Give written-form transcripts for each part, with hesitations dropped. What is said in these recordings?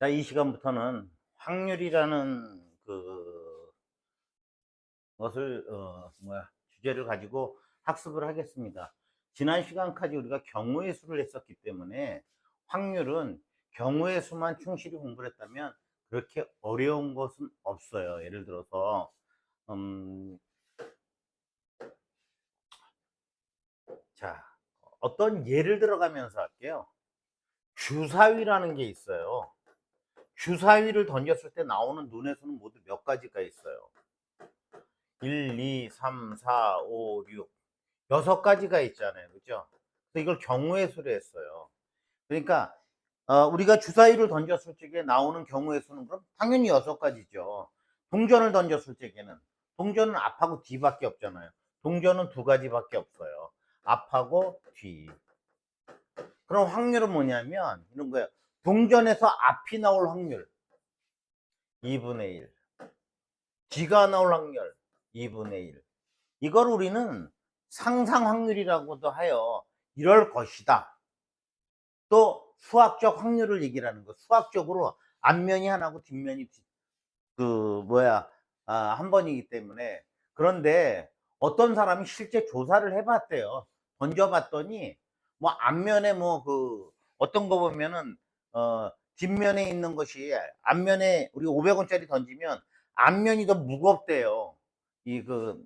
자, 이 시간부터는 확률이라는 것을 주제를 가지고 학습을 하겠습니다. 지난 시간까지 우리가 경우의 수를 했었기 때문에 확률은 경우의 수만 충실히 공부를 했다면 그렇게 어려운 것은 없어요. 예를 들어서 음, 자, 어떤 예를 들어가면서 할게요. 주사위라는 게 있어요. 주사위를 던졌을 때 나오는 눈의 수는 모두 몇 가지가 있어요. 1, 2, 3, 4, 5, 6 여섯 가지가 있잖아요. 그죠? 그래서 이걸 경우의 수로 했어요. 그러니까 우리가 주사위를 던졌을 적에 나오는 경우의 수는 그럼 당연히 여섯 가지죠. 동전을 던졌을 적에는 동전은 앞하고 뒤밖에 없잖아요. 동전은 두 가지밖에 없어요. 앞하고 뒤. 그럼 확률은 뭐냐면 이런 거예요. 동전에서 앞이 나올 확률 2분의 1. 뒤가 나올 확률 2분의 1. 이걸 우리는 상상 확률이라고도 하여 이럴 것이다. 또 수학적 확률을 얘기를 하는 거. 수학적으로 앞면이 하나고 뒷면이 한 번이기 때문에. 그런데 어떤 사람이 실제 조사를 해봤대요. 던져봤더니 뭐 앞면에 어떤 거 보면은 뒷면에 있는 것이 앞면에 우리 500원짜리 던지면 앞면이 더 무겁대요. 그리고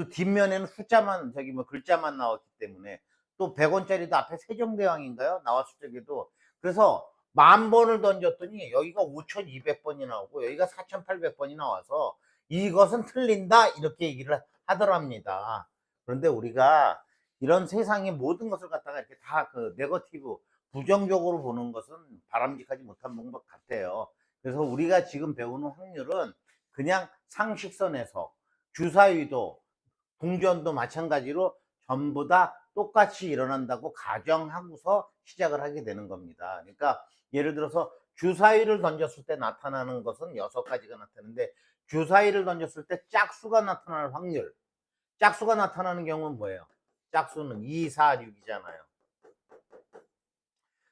뒷면에는 숫자만 글자만 나왔기 때문에. 또 100원짜리도 앞에 세종대왕인가요? 나왔을 적에도. 그래서 10,000번을 던졌더니 여기가 5,200번이 나오고 여기가 4,800번이 나와서 이것은 틀린다 이렇게 얘기를 하더랍니다. 그런데 우리가 이런 세상의 모든 것을 갖다가 이렇게 다 네거티브 부정적으로 보는 것은 바람직하지 못한 방법 같아요. 그래서 우리가 지금 배우는 확률은 그냥 상식선에서 주사위도 동전도 마찬가지로 전부 다 똑같이 일어난다고 가정하고서 시작을 하게 되는 겁니다. 그러니까 예를 들어서 주사위를 던졌을 때 나타나는 것은 여섯 가지가 나타나는데, 주사위를 던졌을 때 짝수가 나타날 확률, 짝수가 나타나는 경우는 뭐예요? 짝수는 2, 4, 6이잖아요.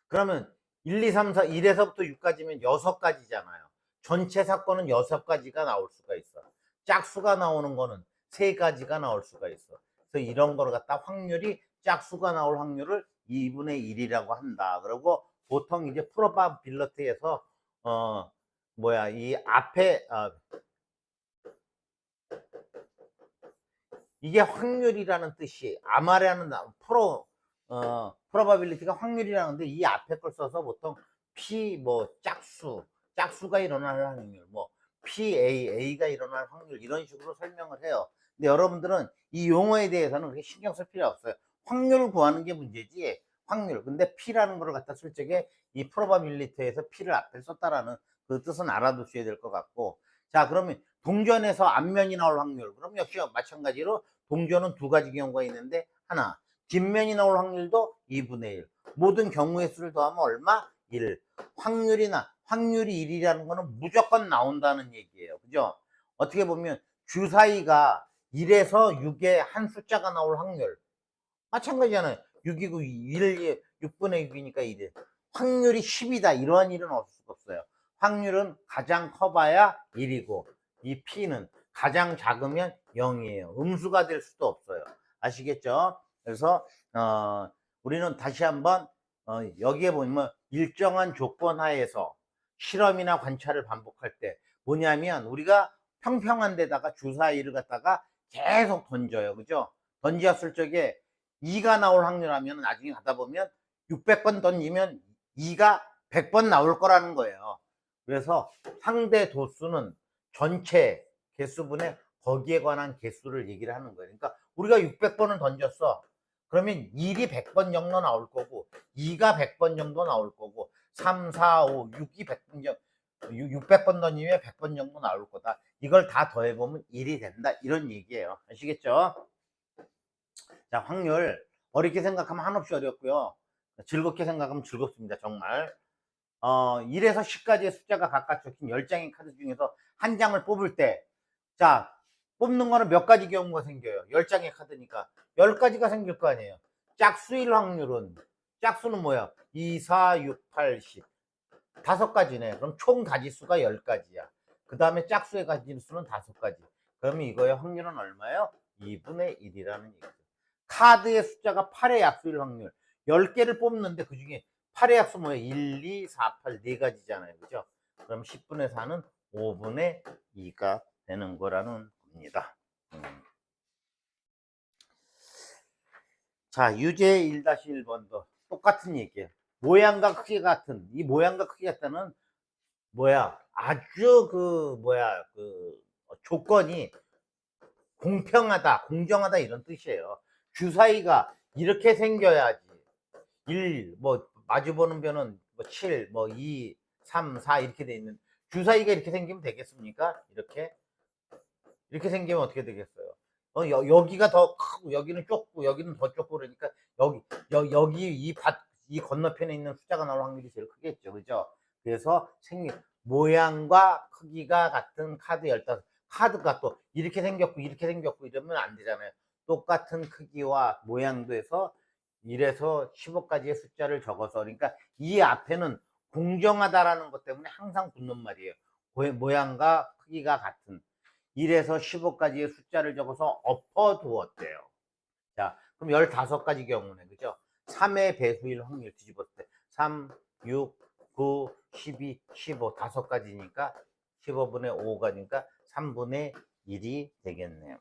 그러면 1, 2, 3, 4, 1에서부터 6까지면 여섯 가지잖아요. 전체 사건은 여섯 가지가 나올 수가 있어. 짝수가 나오는 거는 세 가지가 나올 수가 있어. 그래서 이런 거를 갖다 확률이 짝수가 나올 확률을 2분의 1이라고 한다. 그리고 보통 이제 프로바빌리티에서 이 앞에 이게 확률이라는 뜻이, 아마라는 프로바빌리티가 확률이라는데 이 앞에 걸 써서 보통 P 짝수가 일어날 확률, PA가 일어날 확률 이런 식으로 설명을 해요. 근데 여러분들은 이 용어에 대해서는 그렇게 신경 쓸 필요 없어요. 확률을 구하는 게 문제지, 확률. 근데 P라는 걸 갖다 쓸 적에 이 프로바빌리티에서 P를 앞에 썼다라는 그 뜻은 알아두셔야 될 것 같고. 자, 그러면 동전에서 앞면이 나올 확률. 그럼 역시 마찬가지로 동전은 두 가지 경우가 있는데, 하나, 뒷면이 나올 확률도 2분의 1. 모든 경우의 수를 더하면 얼마? 1. 확률이 1이라는 거는 무조건 나온다는 얘기예요. 그죠? 어떻게 보면 주사위가 1에서 6의 한 숫자가 나올 확률. 마찬가지잖아요. 6이고 6분의 6이니까 1. 확률이 10이다. 이러한 일은 없을 수가 없어요. 확률은 가장 커봐야 1이고, 이 P는 가장 작으면 0이에요. 음수가 될 수도 없어요. 아시겠죠? 그래서 우리는 다시 한번 여기에 보면 일정한 조건 하에서 실험이나 관찰을 반복할 때 뭐냐면, 우리가 평평한 데다가 주사위를 갖다가 계속 던져요. 그죠? 던졌을 적에 2가 나올 확률하면 나중에 가다 보면 600번 던지면 2가 100번 나올 거라는 거예요. 그래서 상대 도수는 전체 개수분의 거기에 관한 개수를 얘기를 하는 거예요. 그러니까 우리가 600번을 던졌어. 그러면 1이 100번 정도 나올 거고, 2가 100번 정도 나올 거고, 3, 4, 5, 6이 600번 던지면 100번 정도 나올 거다. 이걸 다 더해보면 1이 된다. 이런 얘기예요. 아시겠죠? 자, 확률. 어렵게 생각하면 한없이 어렵고요. 즐겁게 생각하면 즐겁습니다. 정말. 1에서 10까지의 숫자가 각각 적힌 10장의 카드 중에서 한 장을 뽑을 때, 자, 뽑는 거는 몇 가지 경우가 생겨요. 10장의 카드니까 10가지가 생길 거 아니에요. 짝수일 확률은, 짝수는 뭐야? 2, 4, 6, 8, 10. 5가지네. 그럼 총 가지수가 10가지야. 그 다음에 짝수의 가지수는 5가지. 그러면 이거의 확률은 얼마예요? 2분의 1이라는 얘기죠. 카드의 숫자가 8의 약수일 확률. 10개를 뽑는데 그 중에 8의 약수 뭐예요? 1, 2, 4, 8, 4가지잖아요. 그죠? 그럼 10분의 4는 5분의 2가 되는 거라는 겁니다. 자, 유제 1-1번도 똑같은 얘기예요. 모양과 크기 같은, 이 모양과 크기 같다는 아주 조건이 공평하다, 공정하다 이런 뜻이에요. 주사위가 이렇게 생겨야지. 1, 마주보는 변은 7, 2, 3, 4 이렇게 돼 있는 주사위가 이렇게 생기면 되겠습니까? 이렇게 생기면 어떻게 되겠어요? 여기가 더 크고 여기는 좁고 여기는 더 좁고 그러니까 여기 이 건너편에 있는 숫자가 나올 확률이 제일 크겠죠. 그죠? 그래서 모양과 크기가 같은 카드 15, 카드가 또 이렇게 생겼고 이렇게 생겼고 이러면 안 되잖아요. 똑같은 크기와 모양도 해서 1에서 15까지의 숫자를 적어서, 그러니까 이 앞에는 공정하다라는 것 때문에 항상 붙는 말이에요. 모양과 크기가 같은 1에서 15까지의 숫자를 적어서 엎어두었대요. 자, 그럼 15가지 경우네. 그죠? 3의 배수일 확률 뒤집었을 때 3, 6, 9, 12, 15 5가지니까 15분의 5가니까 3분의 1이 되겠네요.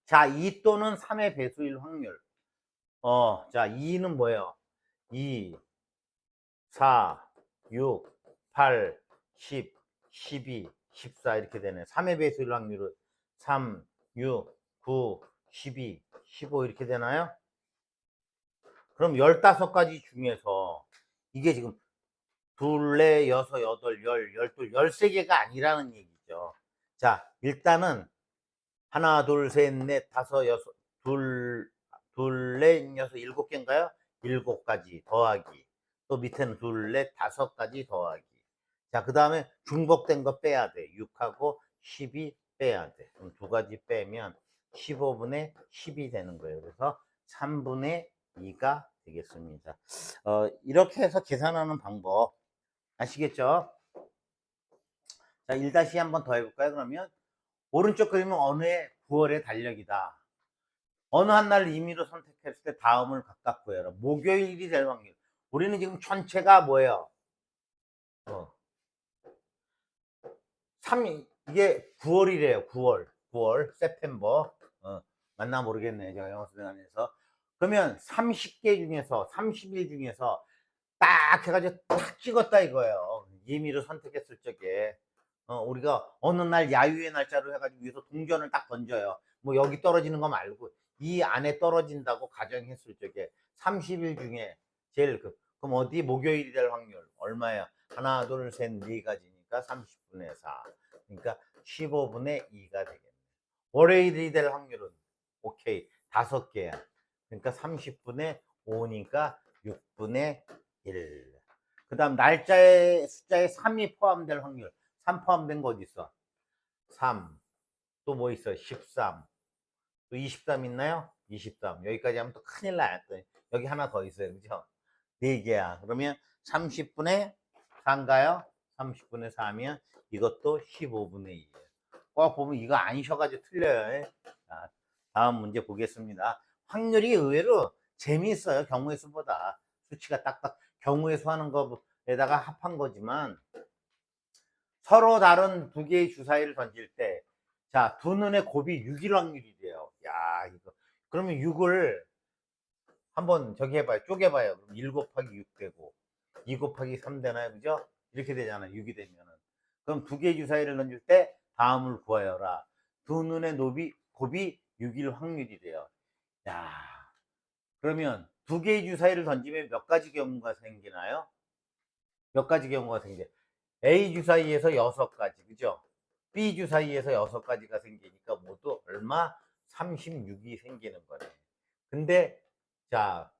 자, 2 또는 3의 배수일 확률. 자, 2는 뭐예요? 2, 4, 6, 8, 10, 12, 14 이렇게 되네. 3의 배수일 확률은 3, 6, 9, 12, 15 이렇게 되나요? 그럼 15가지 중에서 이게 지금 둘, 넷, 여섯, 여덟, 열, 열둘, 13개가 아니라는 얘기죠. 자, 일단은 하나, 둘, 셋, 넷, 다섯, 여섯, 넷, 여섯, 7개인가요? 7가지 더하기. 또 밑에는 둘, 넷, 5가지 더하기. 자, 그 다음에 중복된 거 빼야 돼. 6하고 10이 빼야 돼. 그럼 2가지 빼면 15분의 10이 되는 거예요. 그래서 3분의 2가 되겠습니다. 이렇게 해서 계산하는 방법 아시겠죠? 자, 1다시 한번 더 해볼까요? 그러면 오른쪽 그림은 어느 해 9월의 달력이다. 어느 한 날 임의로 선택했을 때 다음을 각각 구해라. 목요일이 될 확률. 우리는 지금 전체가 뭐예요? 이게 9월이래요. 9월, 세프템버. 맞나 모르겠네. 제가 영어 수련하면서. 그러면 30개 중에서, 30일 중에서 딱 해가지고 딱 찍었다 이거예요. 임의로 선택했을 적에. 우리가 어느 날 야유의 날짜로 해가지고 위에서 동전을 딱 던져요. 뭐 여기 떨어지는 거 말고 이 안에 떨어진다고 가정했을 적에 30일 중에 제일 그럼 어디 목요일이 될 확률 얼마야? 하나, 둘, 셋, 4가지니까 30분의 4. 그러니까 15분의 2가 되겠네. 월요일이 될 확률은 오케이 5개야. 그러니까 30분의 5니까 6분의 1. 그 다음 날짜의 숫자에 3이 포함될 확률. 3 포함된 거 어디 있어? 3. 또 뭐 있어? 13. 또 23 있나요? 23. 여기까지 하면 또 큰일 나요. 또 여기 하나 더 있어요. 그죠? 4개야. 그러면 30분의 4인가요? 30분의 4면 이것도 15분의 2예요. 꼭 보면 이거 아니셔가지고 틀려요. 자, 다음 문제 보겠습니다. 확률이 의외로 재미있어요. 경우의 수보다. 수치가 딱딱 경우의 수 하는 거에다가 합한 거지만 서로 다른 2개의 주사위를 던질 때, 자, 두 눈의 곱이 6일 확률이래요. 야, 이거. 그러면 6을 한번 저기 해봐요. 쪼개봐요. 그럼 1 곱하기 6 되고, 2 곱하기 3 되나요? 그죠? 이렇게 되잖아요. 6이 되면은. 그럼 2개의 주사위를 던질 때 다음을 구하여라. 두 눈의 곱이 6일 확률이래요. 야, 그러면 2개의 주사위를 던지면 몇 가지 경우가 생기나요? 몇 가지 경우가 생겨. A 주사위에서 6가지, 그죠? B 주사위에서 6가지가 생기니까 모두 얼마? 36이 생기는 거네. 근데, 자,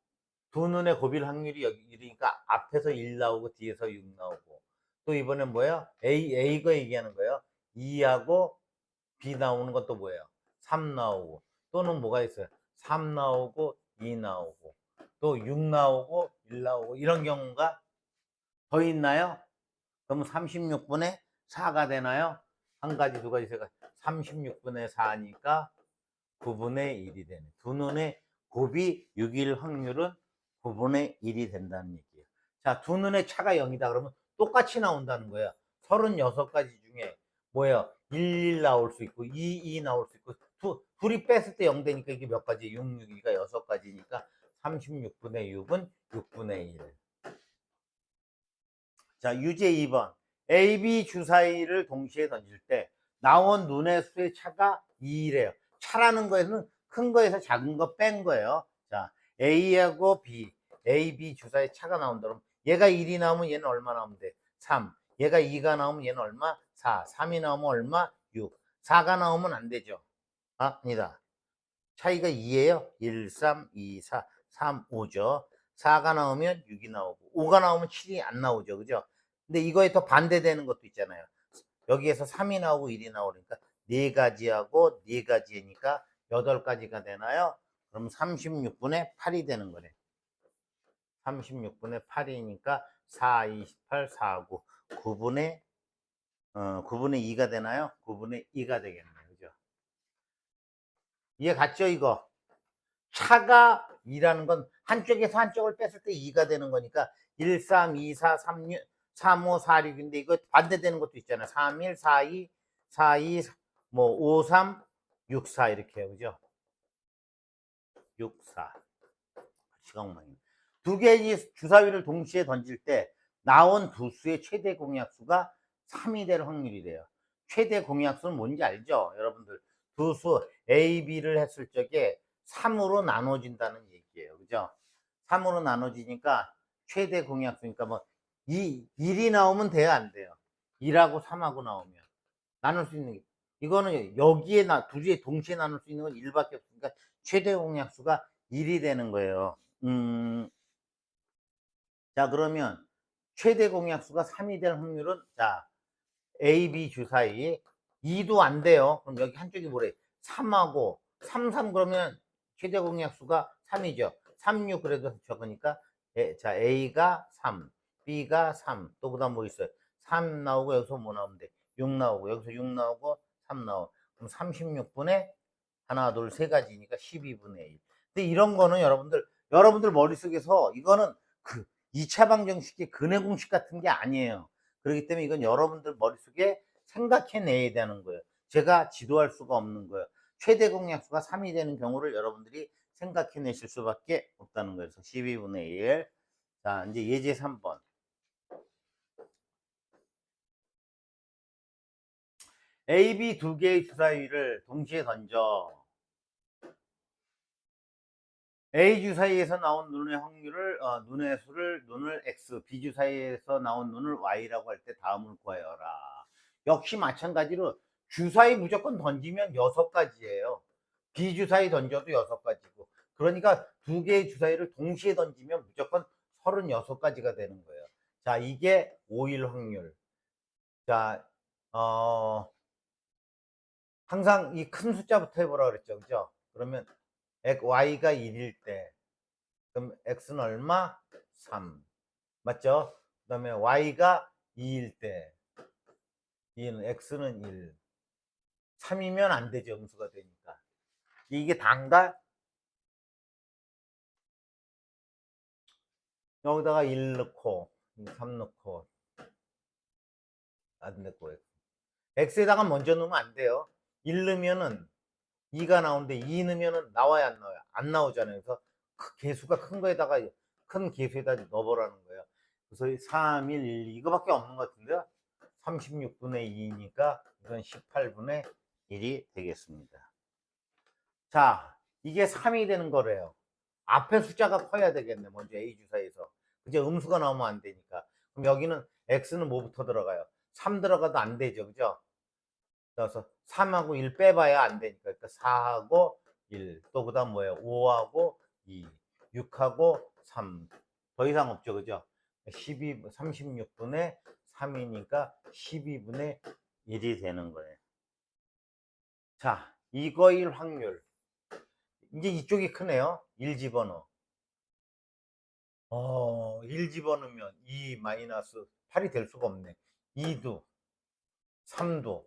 두 눈의 곱일 확률이 여기 이러니까 앞에서 1 나오고 뒤에서 6 나오고. 또 이번엔 뭐예요? A가 얘기하는 거예요. 2하고 B 나오는 것도 뭐예요? 3 나오고. 또는 뭐가 있어요? 3 나오고 2 나오고. 또 6 나오고 1 나오고. 이런 경우가 더 있나요? 그럼 36분의 4가 되나요? 한 가지, 두 가지, 세 가지. 36분의 4니까 9분의 1이 되네. 두 눈의 곱이 6일 확률은 9분의 1이 된다는 얘기예요. 자, 두 눈의 차가 0이다 그러면 똑같이 나온다는 거예요. 36가지 중에 뭐예요? 1 나올 수 있고 2 나올 수 있고 둘이 뺐을 때 0 되니까 이게 몇 가지? 6, 6이니까 6가지니까 36분의 6은 6분의 1. 자, 유제 2번. A, B 주사위를 동시에 던질 때 나온 눈의 수의 차가 2래요. 차라는 거에서는 큰 거에서 작은 거 뺀 거예요. 자, A하고 B, A, B 주사위 차가 나온다 그러면 얘가 1이 나오면 얘는 얼마 나오면 돼? 3. 얘가 2가 나오면 얘는 얼마? 4. 3이 나오면 얼마? 6. 4가 나오면 안 되죠. 아, 아니다. 차이가 2예요. 1, 3, 2, 4, 3, 5죠. 4가 나오면 6이 나오고 5가 나오면 7이 안 나오죠. 그죠? 근데 이거에 더 반대되는 것도 있잖아요. 여기에서 3이 나오고 1이 나오니까 4가지하고 4가지니까 8가지가 되나요? 그럼 36분의 8이 되는 거네. 36분의 8이니까 4, 28, 4, 9. 9분의 2가 되나요? 9분의 2가 되겠네요. 그죠? 이해 갔죠, 이거? 차가 2라는 건 한쪽에서 한쪽을 뺐을 때 2가 되는 거니까 1, 3, 2, 4, 3, 6, 3, 5, 4, 6인데 이거 반대되는 것도 있잖아요. 3, 1, 4, 2, 4, 2, 뭐 5, 3, 6, 4 이렇게 해요. 그죠? 6, 4. 시각망이. 두 개의 주사위를 동시에 던질 때 나온 두 수의 최대 공약수가 3이 될 확률이래요. 최대 공약수는 뭔지 알죠? 여러분들. 두 수 A, B를 했을 적에 3으로 나눠진다는 얘기예요. 그죠? 3으로 나눠지니까 최대 공약수니까 뭐 1이 나오면 돼요, 안 돼요? 1하고 3하고 나오면 나눌 수 있는 게 이거는 여기에 두 개에 동시에 나눌 수 있는 건 1밖에 없으니까 최대 공약수가 1이 되는 거예요. 자, 그러면 최대 공약수가 3이 될 확률은 자, A, B 주사위 2도 안 돼요. 그럼 여기 한쪽이 뭐래? 3하고 3, 3 그러면 최대 공약수가 3이죠. 3, 6 그래도 적으니까 자, A가 3, B가 3, 또 그다음 뭐 있어요? 3 나오고 여기서 뭐 나오면 돼? 6 나오고 여기서 6 나오고 3 나오고 그럼 36분의 하나, 둘, 세 가지니까 12분의 1. 근데 이런 거는 여러분들 머릿속에서 이거는 그 2차 방정식의 근해 공식 같은 게 아니에요. 그렇기 때문에 이건 여러분들 머릿속에 생각해내야 되는 거예요. 제가 지도할 수가 없는 거예요. 최대 공약수가 3이 되는 경우를 여러분들이 생각해내실 수밖에 없다는 거예요. 그래서 12분의 1. 자, 이제 예제 3번. A, B 두 개의 주사위를 동시에 던져. A 주사위에서 나온 눈의 확률을 눈의 수를 눈을 X, B 주사위에서 나온 눈을 Y라고 할 때 다음을 구하여라. 역시 마찬가지로 주사위 무조건 던지면 6가지예요. B 주사위 던져도 6가지고. 그러니까 두 개의 주사위를 동시에 던지면 무조건 36가지가 되는 거예요. 자, 이게 5일 확률. 자, 항상 이 큰 숫자부터 해보라 그랬죠. 그죠? 그러면 Y가 1일 때 그럼 x는 얼마? 3. 맞죠? 그 다음에 y가 2일 때 얘는 x는 1. 3이면 안 되죠. 음수가 되니까. 이게 단가? 여기다가 1 넣고 3 넣고 안 넣고 x에다가 먼저 넣으면 안 돼요. 1 넣으면은 2가 나오는데 2 넣으면은 나와야 안 나와요. 안 나오잖아요. 그래서 개수가 큰 거에다가 큰 개수에다 넣어보라는 거예요. 그래서 3, 1, 이거밖에 없는 것 같은데요. 36분의 2니까 이건 18분의 1이 되겠습니다. 자, 이게 3이 되는 거래요. 앞에 숫자가 커야 되겠네. 먼저 A 주사에서. 이제 음수가 나오면 안 되니까. 그럼 여기는 X는 뭐부터 들어가요? 3 들어가도 안 되죠. 그죠? 그래서 3하고 1 빼봐야 안 되니까. 그러니까 4하고 1. 또 그 다음 뭐예요? 5하고 2. 6하고 3. 더 이상 없죠. 그죠? 36분의 3이니까 12분의 1이 되는 거예요. 자, 이거일 확률. 이제 이쪽이 크네요. 1 집어넣어. 1 집어넣으면 2 마이너스 8이 될 수가 없네. 2도, 3도,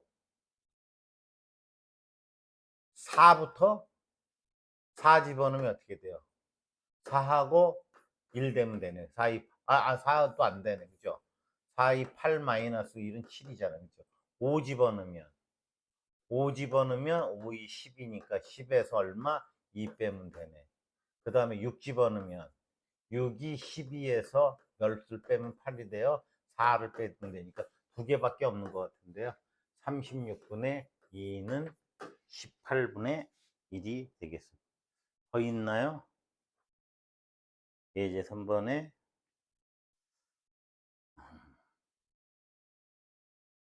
4부터 4 집어넣으면 어떻게 돼요? 4하고 1 되면 되네. 4, 2, 4도 안 되네. 그죠? 4, 2, 8 마이너스 1은 7이잖아. 그죠? 5 집어넣으면, 5 집어넣으면 5, 2, 10이니까 10에서 얼마? 2 빼면 되네. 그 다음에 6 집어넣으면 6이 12에서 10을 빼면 8이 돼요. 4를 빼면 되니까 두 개밖에 없는 것 같은데요. 36분의 2는 18분의 1이 되겠습니다. 더 있나요? 예제 3번에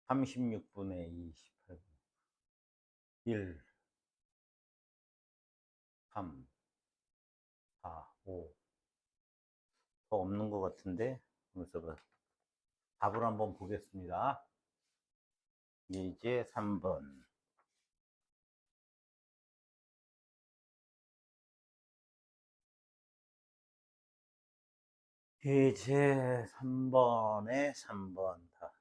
36분의 2, 18분의 1, 3, 4, 5. 더 없는 것 같은데. 그래서 답을 한번 보겠습니다. 예제 3번. 예제 3번에 3번 답.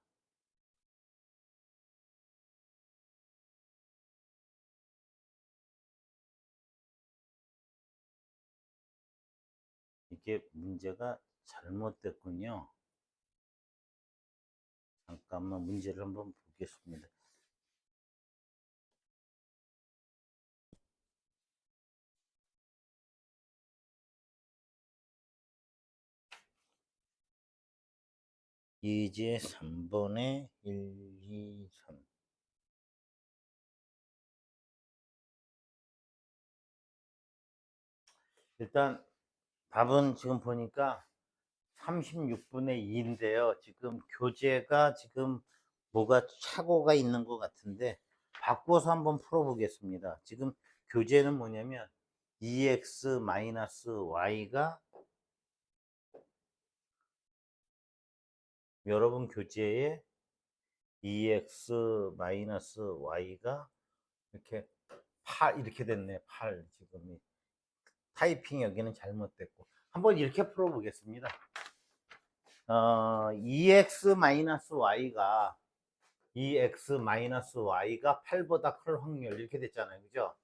이게 문제가 잘못됐군요. 잠깐만 문제를 한번 보겠습니다. 예제 3번에 1, 2, 3. 일단 답은 지금 보니까 36분의 2인데요. 지금 교재가 지금 뭐가 착오가 있는 것 같은데 바꿔서 한번 풀어보겠습니다. 지금 교재는 뭐냐면 2x-y가 여러분 교재에 2x-y가 이렇게 8 이렇게 됐네. 8 지금 타이핑 여기는 잘못됐고 한번 이렇게 풀어보겠습니다. 2x-y가 2x-y가 8보다 클 확률 이렇게 됐잖아요. 그죠?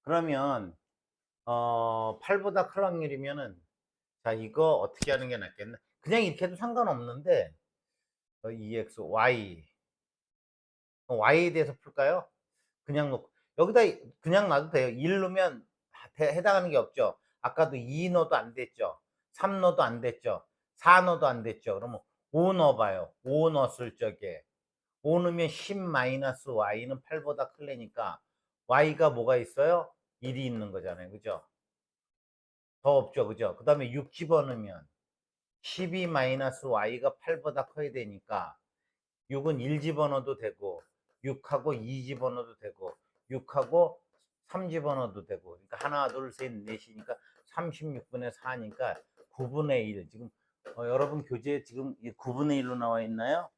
그러면 8보다 클 확률이면은 자 이거 어떻게 하는 게 낫겠나? 그냥 이렇게 해도 상관없는데 2x, y에 대해서 풀까요? 그냥 놓고 여기다 그냥 놔도 돼요. 1 넣으면 해당하는 게 없죠. 아까도 2 넣어도 안 됐죠. 3 넣어도 안 됐죠. 4 넣어도 안 됐죠. 그러면 5 넣어봐요. 5 넣었을 적에 5 넣으면 10-y는 8보다 클래니까 y가 뭐가 있어요? 1이 있는 거잖아요. 그죠? 더 없죠. 그죠? 그 다음에 6 집어넣으면 12-y가 8보다 커야 되니까 6은 1 집어넣어도 되고 6하고 2 집어넣어도 되고 6하고 3 집어넣어도 되고 그러니까 하나 둘셋 넷이니까 36분의 4니까 9분의 1 지금 여러분 교재에 지금 9분의 1로 나와 있나요?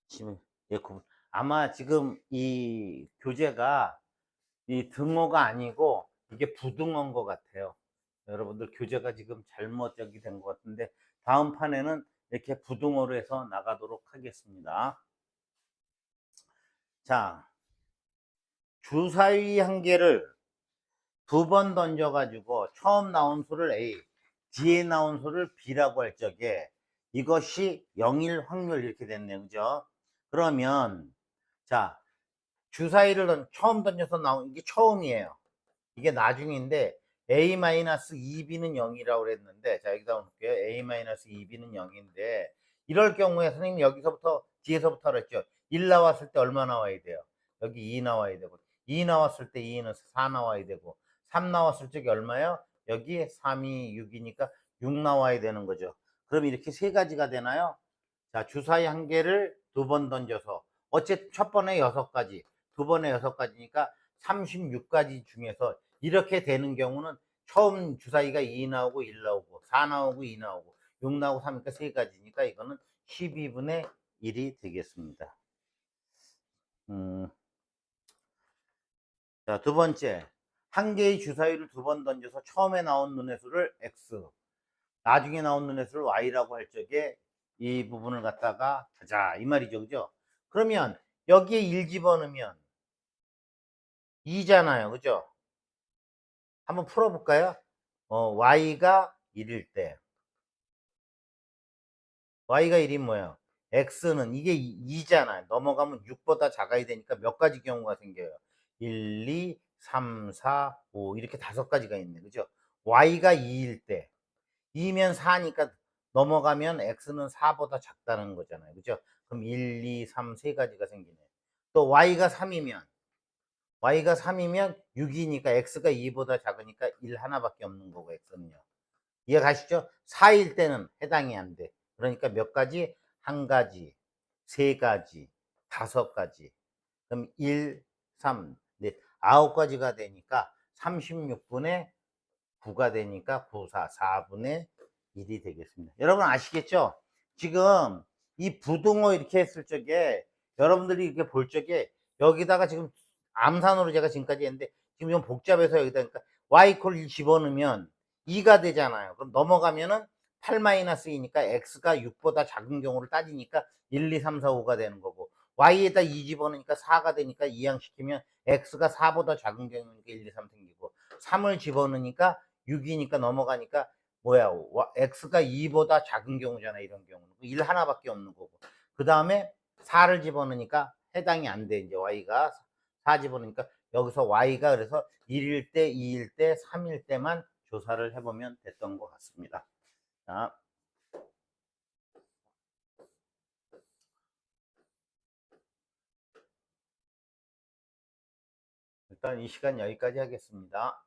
지금 예, 9분. 아마 지금 이 교재가 이 등호가 아니고 이게 부등호인 것 같아요. 여러분들 교재가 지금 잘못 저기 된 것 같은데 다음 판에는 이렇게 부등호로 해서 나가도록 하겠습니다. 자, 주사위 한 개를 두 번 던져가지고 처음 나온 수를 A, 뒤에 나온 수를 B라고 할 적에 이것이 0일 확률 이렇게 됐네요. 그죠? 그러면 자, 주사위를 처음 던져서 나온 이게 처음이에요. 이게 나중인데 A-2B는 0이라고 그랬는데 자 여기다 놓을게요. A-2B는 0인데 이럴 경우에 선생님 여기서부터 뒤에서부터 그랬죠. 1 나왔을 때 얼마 나와야 돼요? 여기 2 나와야 되고 2 나왔을 때 2는 4 나와야 되고 3 나왔을 적에 얼마요? 여기 3이 6이니까 6 나와야 되는 거죠. 그럼 이렇게 세 가지가 되나요? 자, 주사위 한 개를 두 번 던져서 어쨌든 첫 번에 6가지, 두 번에 6가지니까 36가지 중에서 이렇게 되는 경우는 처음 주사위가 2 나오고 1 나오고 4 나오고 2 나오고 6 나오고 3니까 세 가지니까 이거는 12분의 1이 되겠습니다. 자, 두 번째. 한 개의 주사위를 두 번 던져서 처음에 나온 눈의 수를 X, 나중에 나오는 횟수를 y라고 할 적에 이 부분을 갖다가 하자 이 말이죠. 그죠? 그러면 여기에 1 집어넣으면 2잖아요. 그죠? 한번 풀어볼까요? y가 1일 때 y가 1이 뭐예요? x는 이게 2잖아요. 넘어가면 6보다 작아야 되니까 몇 가지 경우가 생겨요. 1, 2, 3, 4, 5 이렇게 5가지가 있네. 그죠? y가 2일 때 2면 4니까 넘어가면 x는 4보다 작다는 거잖아요. 그죠? 그럼 1, 2, 3, 3가지가 생기네. 또 y가 3이면 6이니까 x가 2보다 작으니까 1 하나밖에 없는 거고 x는요. 이해가시죠? 4일 때는 해당이 안 돼. 그러니까 몇 가지? 한 가지, 세 가지, 5가지. 그럼 1, 3, 넷, 9가지가 되니까 36분의 9가 되니까 9, 4분의 1이 되겠습니다. 여러분 아시겠죠? 지금 이 부등호 이렇게 했을 적에 여러분들이 이렇게 볼 적에 여기다가 지금 암산으로 제가 지금까지 했는데 지금 좀 복잡해서 여기다 그러니까 y=1 집어넣으면 2가 되잖아요. 그럼 넘어가면은 8-2니까 x가 6보다 작은 경우를 따지니까 1, 2, 3, 4, 5가 되는 거고 y에다 2 집어넣으니까 4가 되니까 이항시키면 x가 4보다 작은 경우니까 1, 2, 3 생기고 3을 집어넣으니까 6이니까 넘어가니까 뭐야 x가 2보다 작은 경우잖아. 이런 경우는 1 하나밖에 없는 거고 그 다음에 4를 집어넣으니까 해당이 안 돼. 이제 y가 4 집어넣으니까 여기서 y가 그래서 1일 때 2일 때 3일 때만 조사를 해보면 됐던 것 같습니다. 자, 일단 이 시간 여기까지 하겠습니다.